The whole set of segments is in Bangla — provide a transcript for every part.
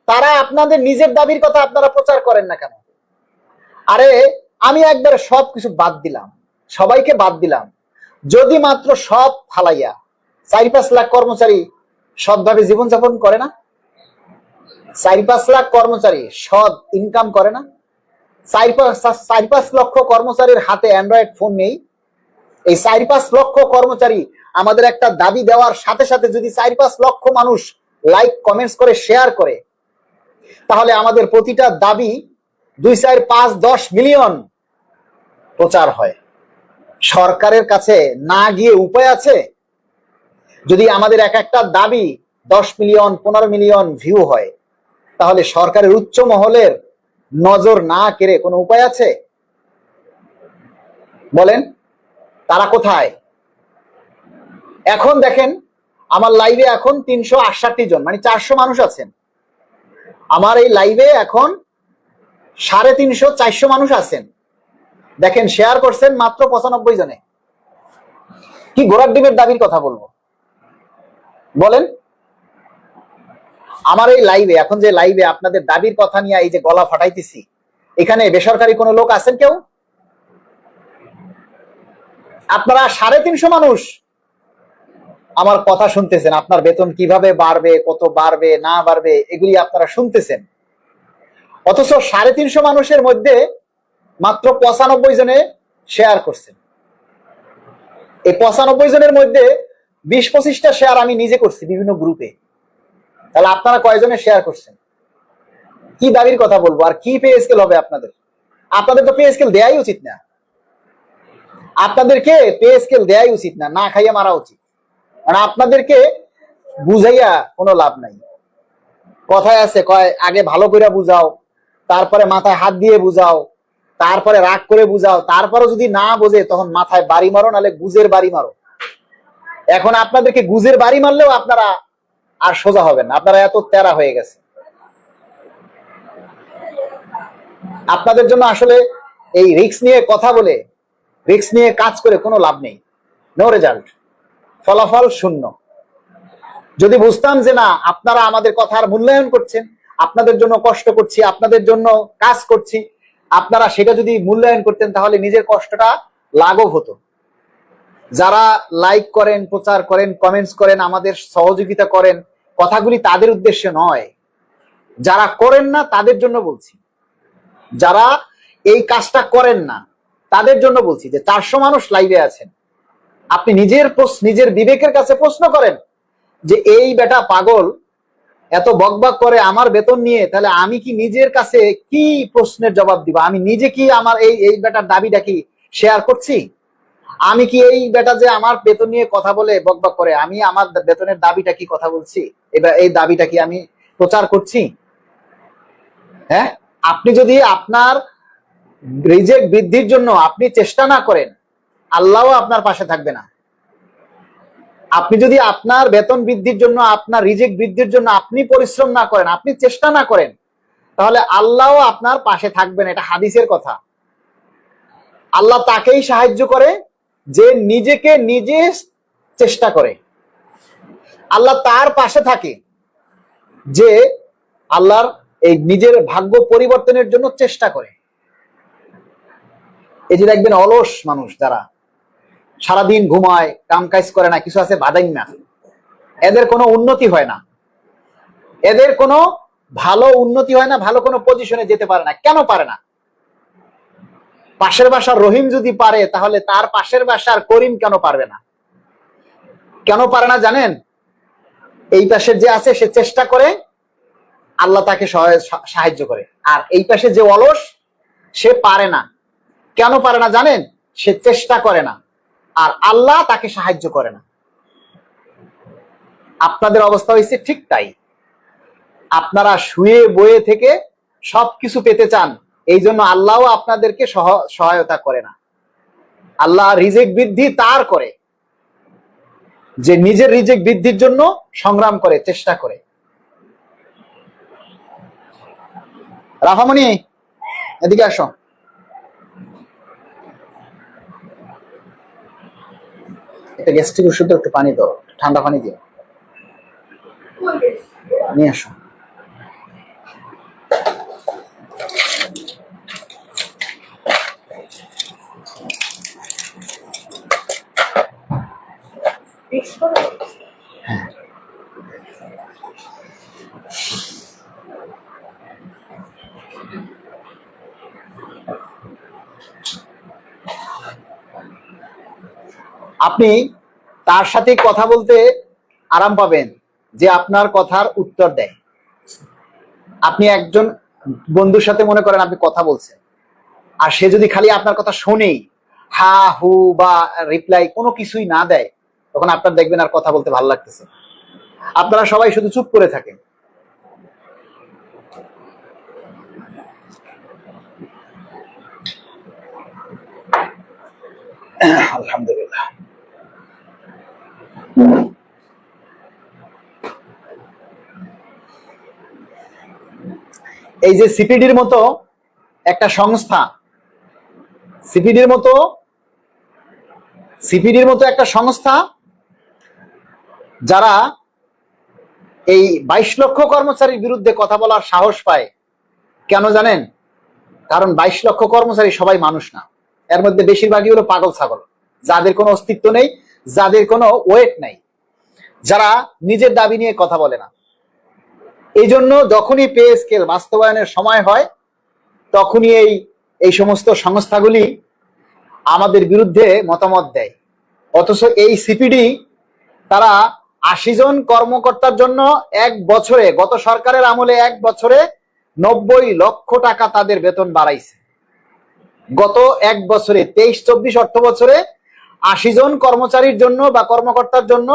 তারা আপনাদের নিজের দাবির কথা আপনারা প্রচার করেন না কেন? আরে আমি একবারে সবকিছু বাদ দিলাম, সবাইকে বাদ দিলাম, যদি মাত্র সব ফালাইয়া 4-5 লাখ কর্মচারী সৎভাবে জীবনযাপন করে না, 4-5 লাখ কর্মচারী সৎ ইনকাম করে না, 4-5 লক্ষ কর্মচারীর হাতে অ্যান্ড্রয়েড ফোন নেই, এই 4-5 লক্ষ কর্মচারী আমাদের একটা দাবি দেওয়ার সাথে সাথে যদি 4-5 লক্ষ মানুষ লাইক কমেন্টস করে শেয়ার করে, তাহলে আমাদের প্রতিটা দাবি 2, 4, 5, 10 মিলিয়ন প্রচার হয়। সরকারের কাছে না গিয়ে উপায় আছে? যদি আমাদের এক একটা দাবি 10 মিলিয়ন 15 মিলিয়ন ভিউ হয়, তাহলে সরকারের উচ্চ মহলের নজর না কেড়ে কোনো উপায় আছে? বলেন, তারা কোথায়? এখন দেখেন আমার লাইভে এখন 368 জন, মানে 400 মানুষ আছেন। আমার এই লাইভে এখন 350-400 মানুষ আছেন। দেখেন শেয়ার করছেন মাত্র 95 জনে। কি ঘোড়ার ডিমের দাবির কথা বলবো বলেন? আমার এই লাইভে এখন যে লাইভে আপনাদের দাবির কথা নিয়ে এই যে গলা ফাটাইতেছি, এখানে বেসরকারি কোনো লোক আছেন কেউ? আপনারা 350 মানুষ আমার কথা শুনতেছেন, আপনার বেতন কিভাবে বাড়বে, কত বাড়বে না বাড়বে এগুলি আপনারা শুনতেছেন। অথচ 350 মানুষের মধ্যে মাত্র 95 জনে শেয়ার করছেন। এই 95 জনের মধ্যে 20-25টা শেয়ার আমি নিজে করছি বিভিন্ন গ্রুপে। তাহলে আপনারা কয়জনে শেয়ার করছেন? কি দাবির কথা বলবো? আর কি পে স্কেল হবে আপনাদের? আপনাদের তো পে স্কেল দেয়াই উচিত না, আপনাদেরকে পে স্কেল দেয়াই উচিত না, না খাইয়া মারা উচিত। কারণ আপনাদেরকে বুঝাইয়া কোনো লাভ নাই। কথায় আছে, কয় আগে ভালো করে বুঝাও, তারপরে মাথায় হাত দিয়ে বুঝাও, তারপরে রাগ করে বুঝাও, তারপরে যদি না বোঝে তখন মাথায় বাড়ি মারো, নাহলে গুজের বাড়ি মারো। এখন আপনাদেরকে গুজের বাড়ি মারলেও আপনারা আর সোজা হবেন না, আপনারা এত তেরা হয়ে গেছে। আপনাদের জন্য আসলে এই রিস্ক নিয়ে কথা বলে, রিস্ক নিয়ে কাজ করে কোনো লাভ নেই। নো রেজাল্ট, ফলাফল শূন্য। যদি বুঝতাম যে না আপনারা আমাদের কথার মূল্যায়ন করছেন, আপনাদের জন্য কষ্ট করছি, আপনাদের জন্য কাজ করছি, আপনারা সেটা যদি মূল্যায়ন করতেন তাহলে নিজের কষ্টটা লাঘব হতো। যারা লাইক করেন, প্রচার করেন, কমেন্টস করেন, আমাদের সহযোগিতা করেন, কথাগুলি তাদের উদ্দেশ্যে নয়। যারা করেন না তাদের জন্য বলছি, যারা এই কাজটা করেন না তাদের জন্য বলছি যে 400 মানুষ লাইভে আছেন, আপনি নিজের বিবেকের কাছে প্রশ্ন করেন যে এই বেটা পাগল এত বকবক করে আমার বেতন নিয়ে, তাহলে আমি কি নিজের কাছে কি প্রশ্নের জবাব দিব? আমি নিজে কি আমার এই বেটার দাবিটা কি শেয়ার করছি? আমি কি এই বেটা যে আমার বেতন নিয়ে কথা বলে বকবক করে, আমি আমার বেতনের দাবিটা কি কথা বলছি? এবার এই দাবিটা কি আমি প্রচার করছি? হ্যাঁ, আপনি যদি আপনার রিজেক্ট বৃদ্ধির জন্য আপনি চেষ্টা না করেন, আল্লাহও আপনার পাশে থাকবে না। আপনি যদি আপনার বেতন বৃদ্ধির জন্য, আপনার রিজেক্ট বৃদ্ধির জন্য আপনি পরিশ্রম না করেন, আপনি চেষ্টা না করেন, তাহলে আল্লাহও আপনার পাশে থাকবে না। এটা হাদিসের কথা। আল্লাহ তাকেই সাহায্য করে যে নিজেকে নিজে চেষ্টা করে। আল্লাহ তার পাশে থাকে যে আল্লাহর এই নিজের ভাগ্য পরিবর্তনের জন্য চেষ্টা করে। এই যে দেখবেন অলস মানুষ যারা সারাদিন ঘুমায়, কাম কাজ করে না, কিছু আছে বাদাই না, এদের কোনো উন্নতি হয় না, এদের কোনো ভালো উন্নতি হয় না, ভালো কোনো পজিশনে যেতে পারে না। কেন পারে না? পাশের বাসার রহিম যদি পারে, তাহলে তার পাশের বাসার করিম কেন পারবে না? কেন পারে না জানেন? এই পাশের যে আছে সে চেষ্টা করে, আল্লাহ তাকে সাহায্য করে। আর এই পাশে যে অলস সে পারে না। কেন পারে না জানেন? সে চেষ্টা করে না, আর আল্লাহ তাকে সাহায্য করে না। আপনাদের অবস্থা হয়েছে ঠিক তাই। আপনারা শুয়ে বয়ে থেকে সবকিছু পেতে চান, এই জন্য আল্লাহও আপনাদেরকে সহায়তা করে না। আল্লাহ রিজেক্ট বৃদ্ধি তার করে যে নিজের রিজেক্ট বৃদ্ধির জন্য সংগ্রাম করে, চেষ্টা করে। রাফামণি এদিকে আসো। একটা গ্যাস্ট্রিক ওষুধ, একটু পানি দাও, ঠান্ডা পানি দিও, নিয়ে আসো। আপনি তার সাথে কথা বলতে আরাম পাবেন যে আপনার কথার উত্তর দেয়। আপনি একজন বন্ধুর সাথে মনে করেন আপনি কথা বলছেন, আর সে যদি খালি আপনার কথা শোনেই, হা হু বা রিপ্লাই কোনো কিছুই না দেয়, তখন আপনার দেখবেন আর কথা বলতে ভালো লাগতেছে। আপনারা সবাই শুধু চুপ করে থাকেন। আলহামদুলিল্লাহ। এই যে সিপিডির মতো একটা সংস্থা, সিপিডির মতো একটা সংস্থা যারা এই 22 লক্ষ কর্মচারীর বিরুদ্ধে কথা বলার সাহস পায়, কেন জানেন? কারণ 22 লক্ষ কর্মচারী সবাই মানুষ না, এর মধ্যে বেশিরভাগই হলো পাগল ছাগল, যাদের কোনো অস্তিত্ব নেই, যাদের কোনো ওয়েট নাই, যারা নিজের দাবি নিয়ে কথা বলে না। এই জন্য যখনই পে স্কেল বাস্তবায়নের সময় হয়, তখনই এই সমস্ত সংস্থাগুলি আমাদের বিরুদ্ধে মতামত দেয়। অথচ এই সিপিডি তারা 80 জন কর্মকর্তার জন্য এক বছরে, গত সরকারের আমলে এক বছরে 90 লক্ষ টাকা তাদের বেতন বাড়াইছে। গত এক বছরে 23-24 অর্থ বছরে 80 জন কর্মচারীর জন্য বা কর্মকর্তার জন্য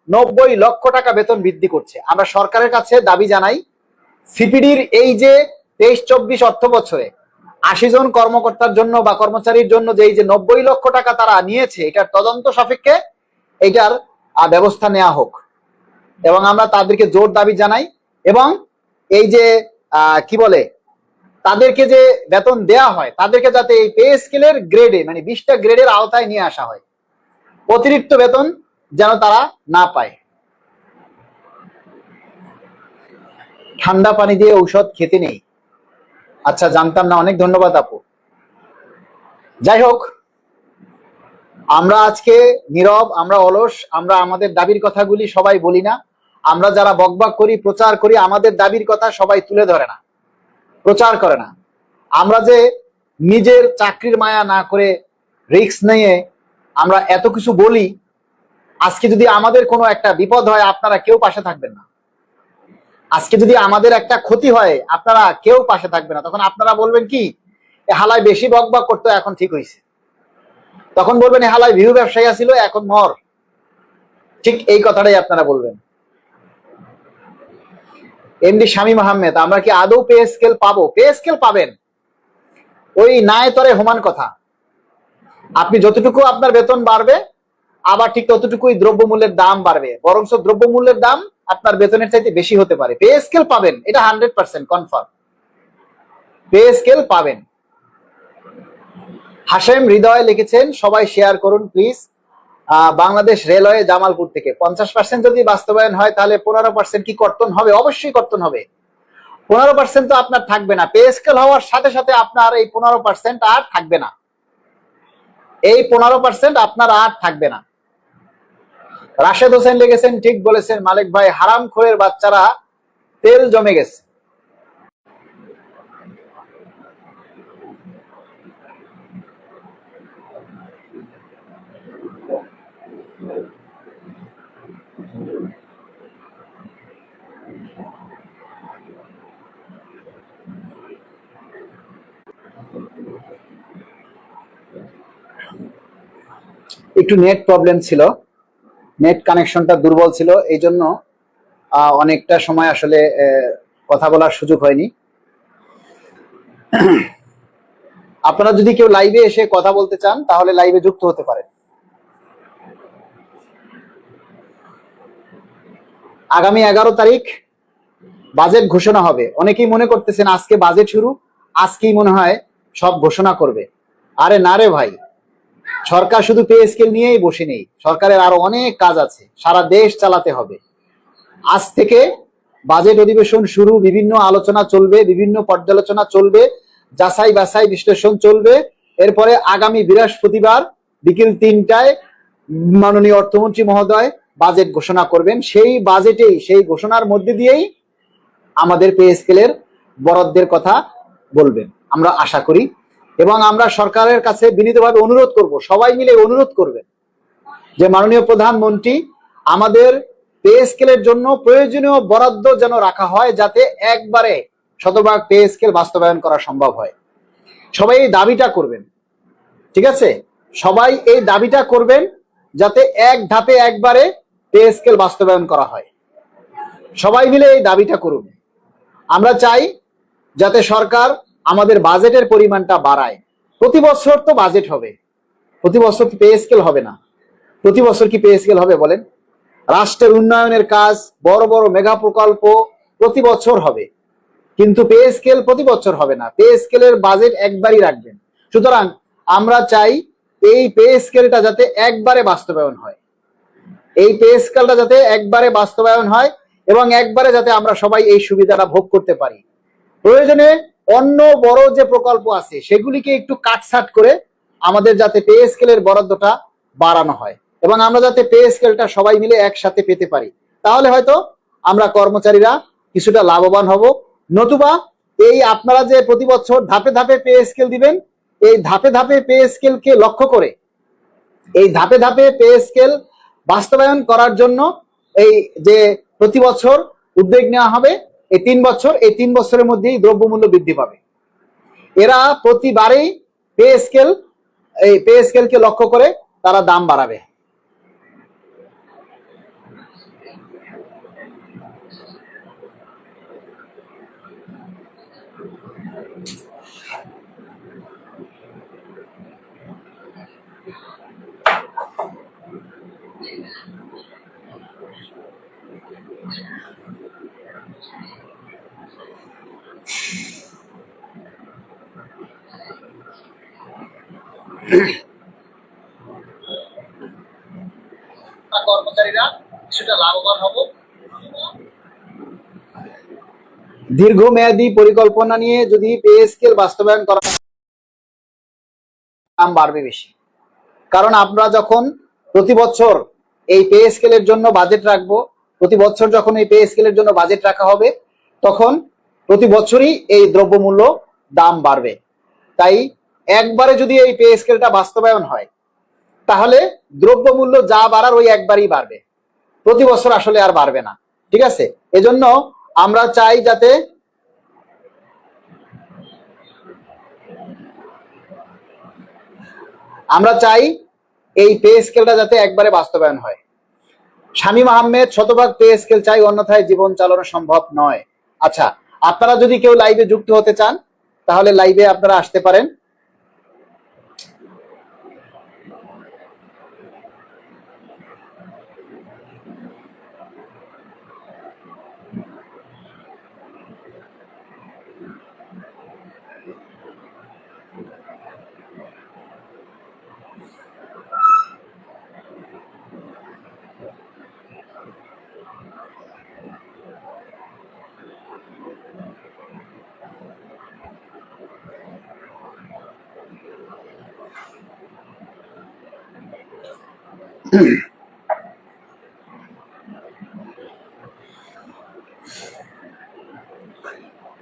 90 লক্ষ টাকা বেতন বৃদ্ধি করছে। আমরা সরকারের কাছে দাবি জানাই, সিপিডির এই যে 23-24 অর্থ বছরে 80 জন কর্মকর্তার জন্য বা কর্মচারীর জন্য যে এই যে 90 লক্ষ টাকা তারা নিয়েছে, এটার তদন্ত সাপেক্ষে এটার ব্যবস্থা নেওয়া হোক। এবং আমরা তাদেরকে জোর দাবি জানাই। এবং এই যে কি বলে, তাদেরকে যে বেতন দেয়া হয়, তাদেরকে যাতে এই পে স্কেলের গ্রেডে, মানে 20টা গ্রেডের আওতায় নিয়ে আসা হয়, অতিরিক্ত বেতন যেন তারা না পায়। ঠান্ডা পানি দিয়ে ঔষধ খেতে নেই। আচ্ছা, জানতাম না, অনেক ধন্যবাদ আপু। যাই হোক, আমরা আজকে নীরব, আমরা অলস, আমরা আমাদের দাবির কথাগুলি সবাই বলি না। আমরা যারা বকবক করি, প্রচার করি, আমাদের দাবির কথা সবাই তুলে ধরে না, প্রচার করে না। আমরা যে নিজের চাকরির মায়া না করে রিস্ক নিয়ে আমরা এত কিছু বলি, আজকে যদি আমাদের কোনো একটা বিপদ হয়, আপনারা কেউ পাশে থাকবেন না। আজকে যদি আমাদের একটা ক্ষতি হয়, আপনারা কেউ পাশে থাকবে না। তখন আপনারা বলবেন কি, হালায় বেশি বকবক করতো, এখন ঠিক হয়েছে। তখন বলবেন হালায় ভিউ ব্যবসায়ী ছিল, এখন মর। ঠিক এই কথাটাই আপনারা বলবেন। এমডি শামীম আহমেদ, আমরা কি আদৌ পে স্কেল পাবো? পে স্কেল পাবেন, ওই নায় তরে সমান কথা। আপনি যতটুকু আপনার বেতন বাড়বে, আবার ঠিক ততটুকুই দ্রব্যমূল্যের দাম বাড়বে, বরং দ্রব্যমূল্যের দাম আপনার বেতনের চাইতে বেশি হতে পারে। পে স্কেল পাবেন, এটা 100% কনফার্ম। পে স্কেল পাবেন। হাশেম হৃদয় লিখেছেন, সবাই শেয়ার করুন প্লিজ। বাংলাদেশ রেলওয়ে জামালপুর থেকে, 50% যদি বাস্তবায়ন হয় তাহলে 15% কি কর্তন হবে? অবশ্যই কর্তন হবে। 15% তো আপনার থাকবে না। পে স্কেল হওয়ার সাথে সাথে আপনার এই 15% আর থাকবে না। এই 15% আপনার আর থাকবে না। রাশেদ হোসেন লিখেছেন, ঠিক বলেছেন মালিক ভাই, হারামখোরের বাচ্চারা তেল জমে গেছে। একটু নেট প্রবলেম ছিল, নেট কানেকশনটা দুর্বল ছিল, এই জন্য অনেকটা সময় আসলে কথা বলার সুযোগ হয়নি। আপনারা যদি কেউ লাইভে এসে কথা বলতে চান, তাহলে লাইভে যুক্ত হতে পারেন। আগামী 11 তারিখ বাজেট ঘোষণা হবে। অনেকেই মনে করতেছেন আজকে বাজেট শুরু, আজকেই মনে হয় সব ঘোষণা করবে। আরে না রে ভাই, সরকার শুধু পে স্কেল নিয়েই বসে নেই, সরকারের আরো অনেক কাজ আছে, সারা দেশ চালাতে হবে। আজ থেকে বাজেট অধিবেশন শুরু, বিভিন্ন আলোচনা চলবে, বিভিন্ন পর্যালোচনা চলবে, যাচাই বাছাই বিশ্লেষণ চলবে। এরপরে আগামী বৃহস্পতিবার বিকেল 3টায় মাননীয় অর্থমন্ত্রী মহোদয় বাজেট ঘোষণা করবেন। সেই বাজেটেই, সেই ঘোষণার মধ্যে দিয়েই আমাদের পে স্কেলের বরাদ্দের কথা বলবেন আমরা আশা করি। এবং আমরা সরকারের কাছে বিনীতভাবে অনুরোধ করব, সবাই মিলে অনুরোধ করবেন যে মাননীয় প্রধানমন্ত্রী আমাদের পে স্কেলের জন্য প্রয়োজনীয় বরাদ্দ যেন রাখা হয়, যাতে একবারে শতভাগ পে স্কেল বাস্তবায়ন করা সম্ভব হয়। সবাই এই দাবিটা করবেন, ঠিক আছে? সবাই এই দাবিটা করবেন যাতে এক ধাপে একবারে পে স্কেল বাস্তবায়ন করা হয়। সবাই মিলে এই দাবিটা করুন। আমরা চাই যাতে সরকার আমাদের বাজেটের পরিমাণটা বাড়ায়। প্রতি বছর তো বাজেট হবে, প্রতি বছর পে স্কেল হবে না। প্রতি বছর কি পে স্কেল হবে বলেন? রাষ্ট্রের উন্নয়নের কাজ, বড় বড় মেগা প্রকল্প প্রতি বছর হবে, কিন্তু পে স্কেল প্রতি বছর হবে না। পে স্কেলের বাজেট একবারই রাখবেন। সুতরাং আমরা চাই এই পে স্কেলটা যাতে একবারে বাস্তবায়ন হয়, এই পে স্কেলটা যাতে একবারে বাস্তবায়ন হয় এবং একবারে যাতে আমরা সবাই এই সুবিধাটা ভোগ করতে পারি। প্রয়োজনে অন্য বড় যে প্রকল্প আছে সেগুলিকে একটু কাটছাট করে আমাদের যাতে পে স্কেলের বরাদ্দটা বাড়ানো হয় এবং আমরা যাতে পে স্কেলটা সবাই মিলে একসাথে পেতে পারি, তাহলে হয়তো আমরা কর্মচারীরা কিছুটা লাভবান হব। নতুবা এই আপনারা যে প্রতি বছর ধাপে ধাপে পে স্কেল দিবেন, এই ধাপে ধাপে পে স্কেলকে লক্ষ্য করে এই ধাপে ধাপে পে স্কেল বাস্তবায়ন করার জন্য এই যে প্রতি বছর উদ্যোগ নেওয়া হবে, এই 3 বছর, এই 3 বছরের মধ্যেই দ্রব্যমূল্য বৃদ্ধি পাবে। এরা প্রতিবারেই পে স্কেলকে লক্ষ্য করে তারা দাম বাড়াবে। কর্মচারীরা কিছুটা লাভবান হব। দীর্ঘমেয়াদী পরিকল্পনা নিয়ে যদি পে স্কেল বাস্তবায়ন করা, দাম বাড়বে বেশি। কারণ আমরা যখন প্রতি বছর এই পে স্কেলের জন্য বাজেট রাখবো, প্রতি বছর যখন এই পে স্কেলের জন্য বাজেট রাখা হবে, তখন প্রতি বছরই এই দ্রব্যমূল্য দাম বাড়বে। তাই একবারে যদি এই পে স্কেলটা বাস্তবায়ন হয়, তাহলে দ্রব্যমূল্য যা বাড়ার ওই একবারই বাড়বে, প্রতি বছর আসলে আর বাড়বে না। ঠিক আছে? এজন্য আমরা চাই যাতে এই পে স্কেলটা যাতে একবারে বাস্তবায়ন হয়। শামীম আহমেদ, শতভাগ পে স্কেল চাই, অন্যথায় জীবন চালানো সম্ভব নয়। আচ্ছা, আপনারা যদি কেউ লাইভে যুক্ত হতে চান তাহলে লাইভে আপনারা আসতে পারেন।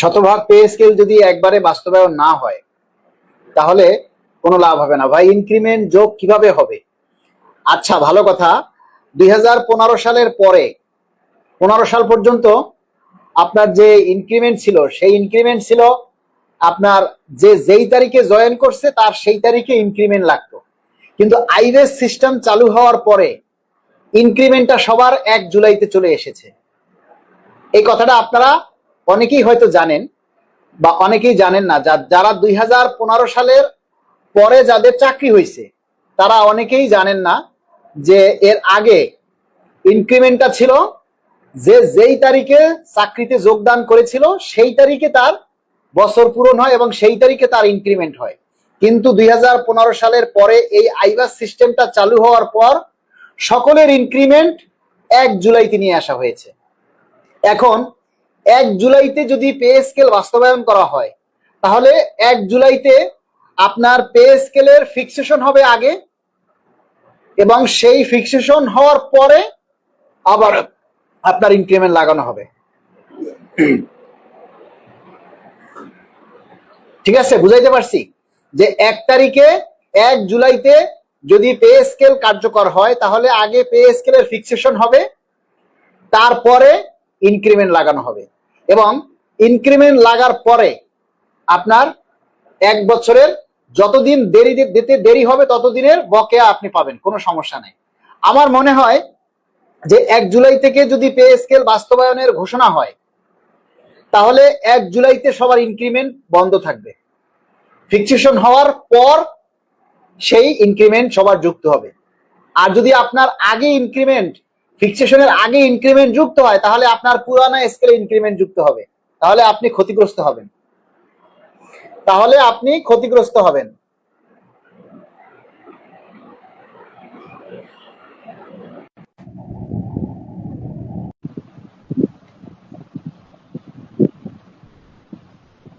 শতভাগ পে স্কেল যদি একবারে বাস্তবায়ন না হয় তাহলে কোনো লাভ হবে না ভাই। ইনক্রিমেন্ট যোগ কিভাবে হবে? আচ্ছা, ভালো কথা। 2015 সালের পরে 15 সাল পর্যন্ত আপনার যে ইনক্রিমেন্ট ছিল, সেই ইনক্রিমেন্ট ছিল আপনার যেই তারিখে জয়েন করছে তার সেই তারিখে ইনক্রিমেন্ট লাগতো। কিন্তু আইবেস সিস্টেম চালু হওয়ার পরে ইনক্রিমেন্টটা সবার 1 জুলাইতে চলে এসেছে। এই কথাটা আপনারা অনেকেই হয়তো জানেন বা অনেকেই জানেন না। যারা 2015 সালের পরে যাদের চাকরি হয়েছে তারা অনেকেই জানেন না যে এর আগে ইনক্রিমেন্টটা ছিল যেই তারিখে চাকরিতে যোগদান করেছিল সেই তারিখে তার বছর পূরণ হয় এবং সেই তারিখে তার ইনক্রিমেন্ট হয়। কিন্তু 2015 সালের পরে এই আইবাস সিস্টেমটা চালু হওয়ার পর সকলের ইনক্রিমেন্ট 1 জুলাইতে নিয়ে আসা হয়েছে। এখন 1 জুলাইতে যদি পে স্কেল বাস্তবায়ন করা হয়, তাহলে 1 জুলাইতে আপনার পে স্কেলের ফিক্সেশন হবে আগে এবং সেই ফিক্সেশন হওয়ার পরে আবার আপনার ইনক্রিমেন্ট লাগানো হবে। ঠিক আছে? বুঝাইতে পারছি যে 1 জুলাইতে যদি পে স্কেল কার্যকর হয় তাহলে আগে পে স্কেলের ফিক্সেশন হবে, তারপরে ইনক্রিমেন্ট লাগানো হবে, এবং ইনক্রিমেন্ট লাগার পরে আপনার 1 বছরের যতদিন দিতে দেরি হবে ততদিনের বকেয়া আপনি পাবেন, কোনো সমস্যা নেই। আমার মনে হয় যে 1 জুলাই থেকে যদি পে স্কেল বাস্তবায়নের ঘোষণা হয় তাহলে 1 জুলাইতে সবার ইনক্রিমেন্ট বন্ধ থাকবে, ফিক্সেশন হওয়ার পর সেই ইনক্রিমেন্ট সবার যুক্ত হবে। আর যদি আপনার আগে ইনক্রিমেন্ট, ফিক্সেশনের আগে ইনক্রিমেন্ট যুক্ত হয় তাহলে আপনার পুরানা স্কেলে ইনক্রিমেন্ট যুক্ত হবে, তাহলে আপনি ক্ষতিগ্রস্ত হবেন, তাহলে আপনি ক্ষতিগ্রস্ত হবেন।